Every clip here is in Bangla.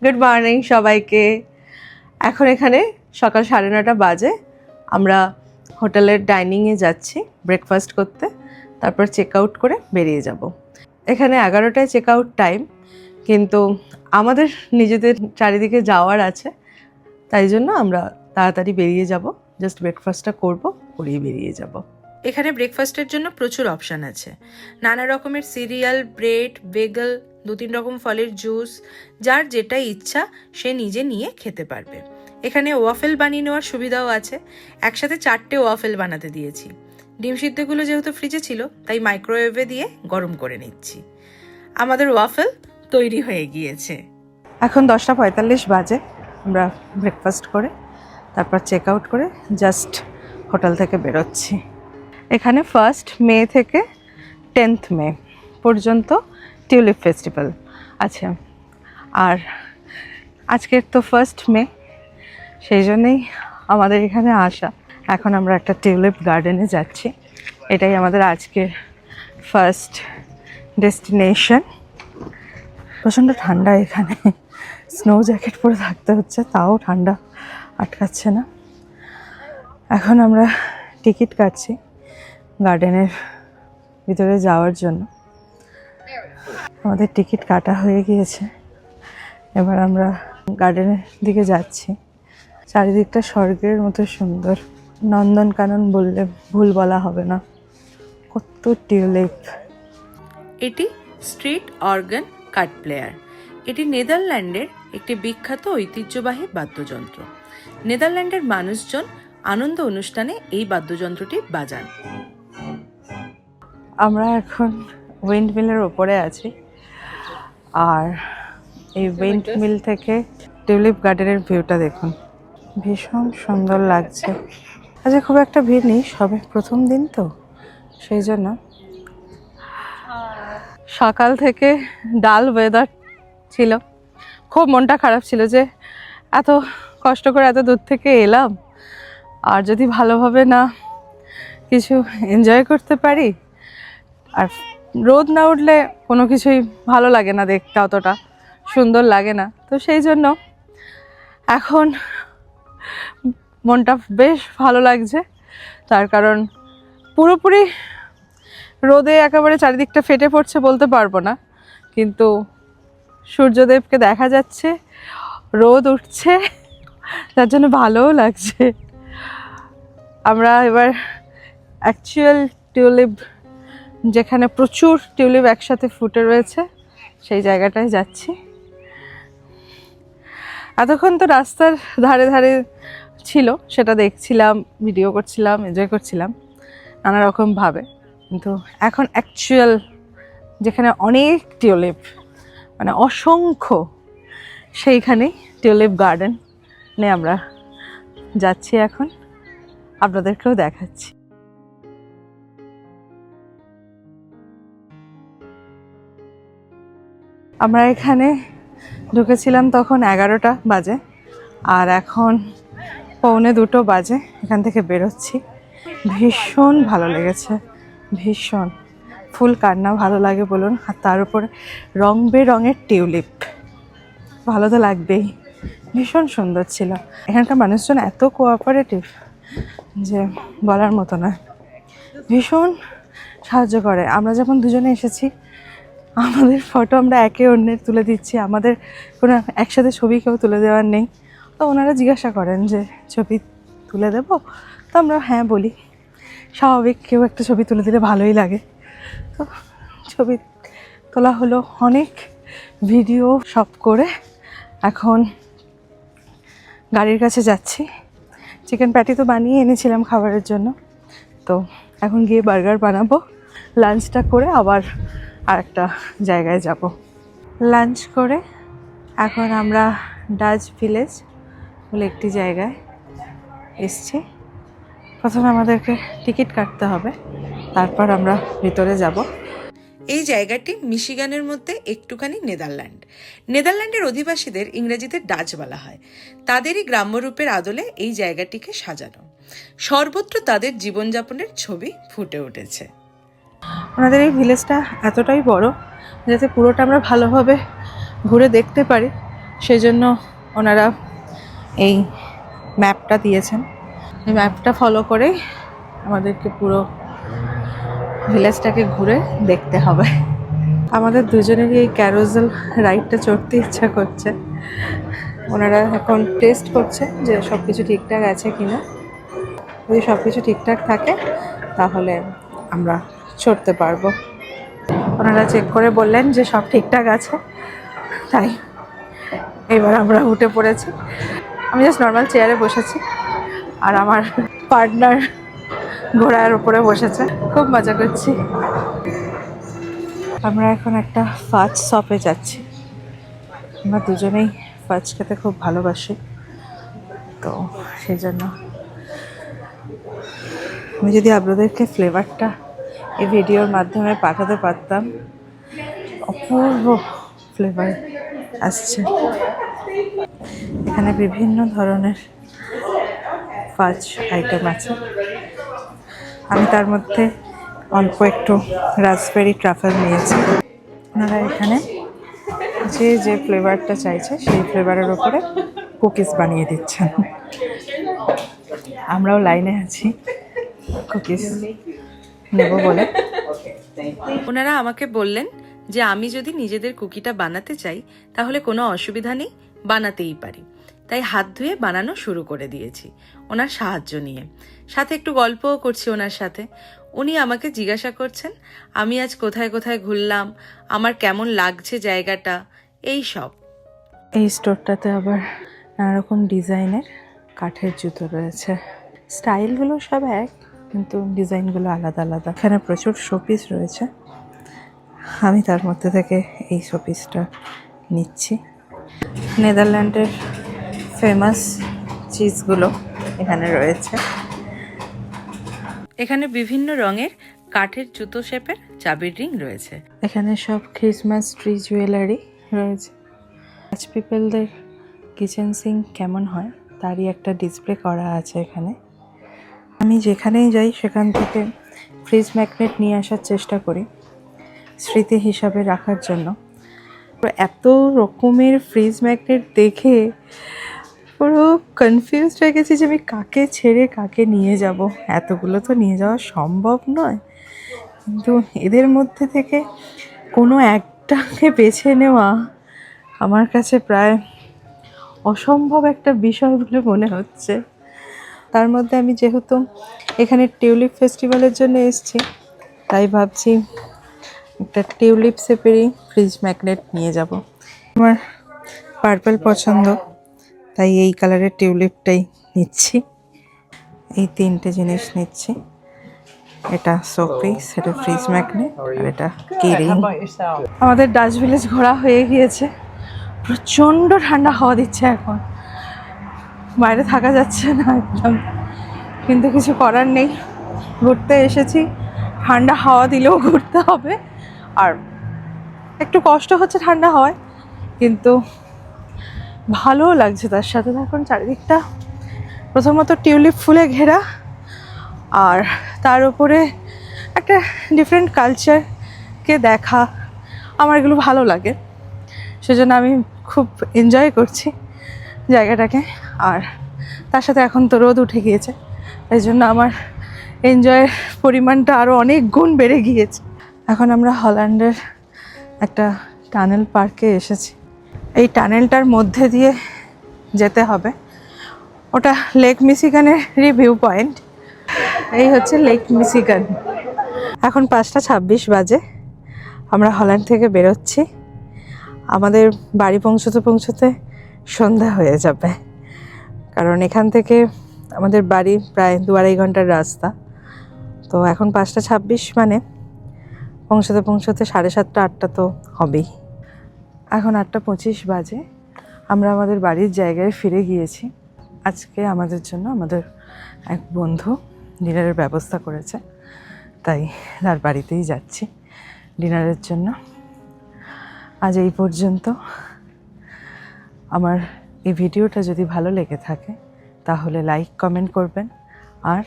গুড মর্নিং সবাইকে। এখন এখানে সকাল 9:30 বাজে। আমরা হোটেলের ডাইনিংয়ে যাচ্ছি ব্রেকফাস্ট করতে, তারপর চেক আউট করে বেরিয়ে যাব। এখানে 11টায় চেক আউট টাইম, কিন্তু আমাদের নিজেদের চারিদিকে যাওয়ার আছে, তাই জন্য আমরা তাড়াতাড়ি বেরিয়ে যাব। জাস্ট ব্রেকফাস্টটা করেই বেরিয়ে যাব। এখানে ব্রেকফাস্টের জন্য প্রচুর অপশান আছে। নানা রকমের সিরিয়াল, ব্রেড, বেগল, 2-3 রকম ফলের জুস, যার যেটা ইচ্ছা সে নিজে নিয়ে খেতে পারবে। এখানে ওয়াফেল বানিয়ে নেওয়ার সুবিধাও আছে। একসাথে 4টে ওয়াফেল বানাতে দিয়েছি। ডিম সিদ্ধগুলো যেহেতু ফ্রিজে ছিল, তাই মাইক্রোওয়েভে দিয়ে গরম করে নিচ্ছি। আমাদের ওয়াফেল তৈরি হয়ে গিয়েছে। এখন 10:45 বাজে। আমরা ব্রেকফাস্ট করে তারপর চেক আউট করে জাস্ট হোটেল থেকে বেরোচ্ছি। এখানে 1 মে থেকে 10 মে পর্যন্ত টিউলিপ ফেস্টিভ্যাল আছে। আর আজকের তো 1 মে, সেই জন্যেই আমাদের এখানে আসা। এখন আমরা একটা টিউলিপ গার্ডেনে যাচ্ছি। এটাই আমাদের আজকের ফার্স্ট ডেস্টিনেশন। প্রচণ্ড ঠান্ডা এখানে, স্নো জ্যাকেট পরে থাকতে হচ্ছে, তাও ঠান্ডা আটকাচ্ছে না। এখন আমরা টিকিট কাটছি গার্ডেনের ভিতরে যাওয়ার জন্য। আমাদের টিকিট কাটা হয়ে গিয়েছে। এবার আমরা গার্ডেনের দিকে যাচ্ছি। চারিদিকটা স্বর্গের মতো সুন্দর। নন্দনকানন বললে ভুল বলা হবে না। কত টিউলিপ। এটি স্ট্রিট অর্গান কাট প্লেয়ার। এটি নেদারল্যান্ডের একটি বিখ্যাত ঐতিহ্যবাহী বাদ্যযন্ত্র। নেদারল্যান্ডের মানুষজন আনন্দ অনুষ্ঠানে এই বাদ্যযন্ত্রটি বাজান। আমরা এখন উইন্ড মিলের ওপরে আছি, আর এই উইন্ড মিল থেকে টিউলিপ গার্ডেনের ভিউটা দেখুন, ভীষণ সুন্দর লাগছে। আজকে খুব একটা ভিড় নেই, সবে প্রথম দিন তো, সেই জন্য। সকাল থেকে ডাল ওয়েদার ছিল, খুব মনটা খারাপ ছিল যে এত কষ্ট করে এত দূর থেকে এলাম, আর যদি ভালোভাবে না কিছু এনজয় করতে পারি। আর রোদ না উঠলে কোনো কিছুই ভালো লাগে না দেখতে, অতটা সুন্দর লাগে না। তো সেই জন্য এখন মনটা বেশ ভালো লাগছে, তার কারণ পুরোপুরি রোদে একেবারে চারিদিকটা ফেটে পড়ছে বলতে পারবো না, কিন্তু সূর্যদেবকে দেখা যাচ্ছে, রোদ উঠছে, তার জন্য ভালোও লাগছে। আমরা এবার অ্যাকচুয়াল টিউলিপ, যেখানে প্রচুর টিউলিপ একসাথে ফুটে রয়েছে, সেই জায়গাটায় যাচ্ছি। এতক্ষণ তো রাস্তার ধারে ধারে ছিল, সেটা দেখছিলাম, ভিডিও করছিলাম, এনজয় করছিলাম নানা রকমভাবে। কিন্তু এখন অ্যাকচুয়াল যেখানে অনেক টিউলিপ, মানে অসংখ্য, সেইখানেই টিউলিপ গার্ডেনে আমরা যাচ্ছি। এখন আপনাদেরকেও দেখাচ্ছি। আমরা এখানে ঢুকেছিলাম তখন 11টা বাজে, আর এখন 1:45 বাজে। এখান থেকে বেরোচ্ছি। ভীষণ ভালো লেগেছে, ভীষণ। ফুল কার না ভালো লাগে বলুন, আর তার উপরে রং বেরঙের টিউলিপ, ভালো তো লাগবেই। ভীষণ সুন্দর ছিল। এখানকার মানুষজন এত কোঅপারেটিভ যে বলার মতো না, ভীষণ সাহায্য করে। আমরা যখন দুজনে এসেছি, আমাদের ফটো আমরা একে অন্যের তুলে দিচ্ছি, আমাদের কোনো একসাথে ছবি কেউ তুলে দেওয়ার নেই। তো ওনারা জিজ্ঞাসা করেন যে ছবি তুলে দেব, তো আমরা হ্যাঁ বলি। স্বাভাবিক, কেউ একটা ছবি তুলে দিলে ভালোই লাগে। তো ছবি তোলা হলো, অনেক ভিডিও সব করে এখন গাড়ির কাছে যাচ্ছি। চিকেন প্যাটি তো বানিয়ে এনেছিলাম খাবারের জন্য, তো এখন গিয়ে বার্গার বানাবো। লাঞ্চটা করে আবার আরেকটা জায়গায় যাব। লাঞ্চ করে এখন আমরা ডাচ ভিলেজ বলে একটি জায়গায় এসছি। প্রথমে আমাদেরকে টিকিট কাটতে হবে, তারপর আমরা ভিতরে যাব। এই জায়গাটি মিশিগানের মধ্যে একটুখানি নেদারল্যান্ড। নেদারল্যান্ডের অধিবাসীদের ইংরেজিতে ডাচ বলা হয়। তাদেরই গ্রাম্যরূপের আদলে এই জায়গাটিকে সাজানো। সর্বত্র তাদের জীবনযাপনের ছবি ফুটে উঠেছে। ওনাদের এই ভিলেজটা এতটাই বড় যাতে পুরোটা আমরা ভালোভাবে ঘুরে দেখতে পারি, সেই জন্য ওনারা এই ম্যাপটা দিয়েছেন। এই ম্যাপটা ফলো করে আমাদেরকে পুরো ভিলেজটাকে ঘুরে দেখতে হবে। আমাদের দুজনেরই এই ক্যারোজেল রাইডটা চড়তে ইচ্ছা করছে। ওনারা এখন টেস্ট করছে যে সব কিছু ঠিকঠাক আছে কিনা। যদি সব কিছু ঠিকঠাক থাকে তাহলে আমরা চড়তে পারবো। ওনারা চেক করে বললেন যে সব ঠিকঠাক আছে, তাই এবার আমরা উঠে পড়েছি। আমি জাস্ট নর্মাল চেয়ারে বসেছি আর আমার পার্টনার ঘোড়ার উপরে বসেছে। খুব মজা করছি। আমরা এখন একটা ফাজ শপে যাচ্ছি। আমরা দুজনেই ফাজ খেতে খুব ভালোবাসি, তো সেই জন্য আমি যদি আপনাদেরকে ফ্লেভারটা এই ভিডিওর মাধ্যমে পাঠাতে পারতাম। অপূর্ব ফ্লেভার আসছে। এখানে বিভিন্ন ধরনের ফাজ আইটেম আছে। আমি তার মধ্যে অল্প একটু রাসবেরি ট্রাফেল নিয়েছি। ওনারা এখানে যে যে ফ্লেভারটা চাইছে সেই ফ্লেভারের ওপরে কুকিজ বানিয়ে দিচ্ছেন। আমরাও লাইনে আছি কুকিজ নেব বলে। ওনারা আমাকে বললেন যে আমি যদি নিজেদের কুকিটা বানাতে চাই তাহলে কোনো অসুবিধা নেই, বানাতেই পারি। তাই হাত ধুয়ে বানানো শুরু করে দিয়েছি ওনার সাহায্য নিয়ে। সাথে একটু গল্পও করছি ওনার সাথে। উনি আমাকে জিজ্ঞাসা করছেন আমি আজ কোথায় কোথায় ঘুরলাম, আমার কেমন লাগছে জায়গাটা, এই সব। এই স্টোরটাতে আবার নানা রকম ডিজাইনের কাঠের জুতো রয়েছে। স্টাইলগুলো সব এক, কিন্তু ডিজাইনগুলো আলাদা আলাদা। এখানে প্রচুর শোপিস রয়েছে। আমি তার মধ্যে থেকে এই শোপিসটা নিচ্ছি। নেদারল্যান্ডের ফেমাস চিজগুলো এখানে রয়েছে। এখানে বিভিন্ন রঙের কাঠের জুতো শেপের চাবির রিং রয়েছে। এখানে সব ক্রিসমাস ট্রি জুয়েলারি রয়েছে। রাজ পিপলদের কিচেন সিঙ্ক কেমন হয় তারই একটা ডিসপ্লে করা আছে এখানে। আমি যেখানেই যাই সেখান থেকে ফ্রিজ ম্যাগনেট নিয়ে আসার চেষ্টা করি স্মৃতি হিসাবে রাখার জন্য। এত রকমের ফ্রিজ ম্যাগনেট দেখে পুরো কনফিউজড হয়ে গেছি যে আমি কাকে ছেড়ে কাকে নিয়ে যাব। এতগুলো তো নিয়ে যাওয়া সম্ভব নয়, কিন্তু এদের মধ্যে থেকে কোনো একটাকে বেছে নেওয়া আমার কাছে প্রায় অসম্ভব একটা বিষয় বলে মনে হচ্ছে। তার মধ্যে আমি যেহেতু এখানে টিউলিপ ফেস্টিভ্যালের জন্য এসেছি, তাই ভাবছি একটা টিউলিপ শেপেরই ফ্রিজ ম্যাগনেট নিয়ে যাব। আমার পার্পল পছন্দ, তাই এই কালারের টিউলিপটাই নিচ্ছি। এই তিনটে জিনিস নিচ্ছি। এটা শোপিস, এটা ফ্রিজ ম্যাগনেট, আর এটা কিরিং। আমাদের ডাচ ভিলেজ ঘোরা হয়ে গিয়েছে। প্রচণ্ড ঠান্ডা হাওয়া দিচ্ছে এখন, বাইরে থাকা যাচ্ছে না একদম, কিন্তু কিছু করার নেই। ঘুরতে এসেছি, ঠান্ডা হাওয়া দিলেও ঘুরতে হবে। আর একটু কষ্ট হচ্ছে ঠান্ডা হাওয়ায়, কিন্তু ভালোও লাগছে তার সাথে। এখন চারিদিকটা প্রথমত টিউলিপ ফুলে ঘেরা, আর তার উপরে একটা ডিফারেন্ট কালচারকে দেখা, আমার এগুলো ভালো লাগে। সেজন্য আমি খুব এনজয় করছি জায়গাটাকে। আর তার সাথে এখন তো রোদ উঠে গিয়েছে, তাই জন্য আমার এনজয়ের পরিমাণটা আরও অনেক গুণ বেড়ে গিয়েছে। এখন আমরা হল্যান্ডের একটা টানেল পার্কে এসেছি। এই টানেলটার মধ্যে দিয়ে যেতে হবে। ওটা লেক মিশিগানেরই ভিউ পয়েন্ট। এই হচ্ছে লেক মিশিগান। এখন 5:26 বাজে। আমরা হল্যান্ড থেকে বেরোচ্ছি। আমাদের বাড়ি পৌঁছতে সন্ধ্যা হয়ে যাবে, কারণ এখান থেকে আমাদের বাড়ি প্রায় 2-2.5 ঘন্টার রাস্তা। তো এখন 5:26 মানে পৌঁছতে 7:30-8টা তো হবেই। এখন 8:25 বাজে। আমরা আমাদের বাড়ির জায়গায় ফিরে গিয়েছি। আজকে আমাদের জন্য আমাদের এক বন্ধু ডিনারের ব্যবস্থা করেছে, তাই তার বাড়িতেই যাচ্ছি ডিনারের জন্য। আজ এই পর্যন্ত। আমার এই ভিডিওটা যদি ভালো লেগে থাকে তাহলে লাইক কমেন্ট করবেন। আর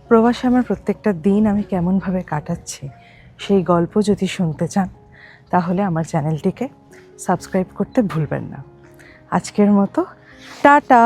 প্রবাসে আমার প্রত্যেকটা দিন আমি কেমনভাবে কাটাচ্ছি সেই গল্প যদি শুনতে চান তাহলে আমার চ্যানেলটিকে সাবস্ক্রাইব করতে ভুলবেন না। আজকের মতো টাটা।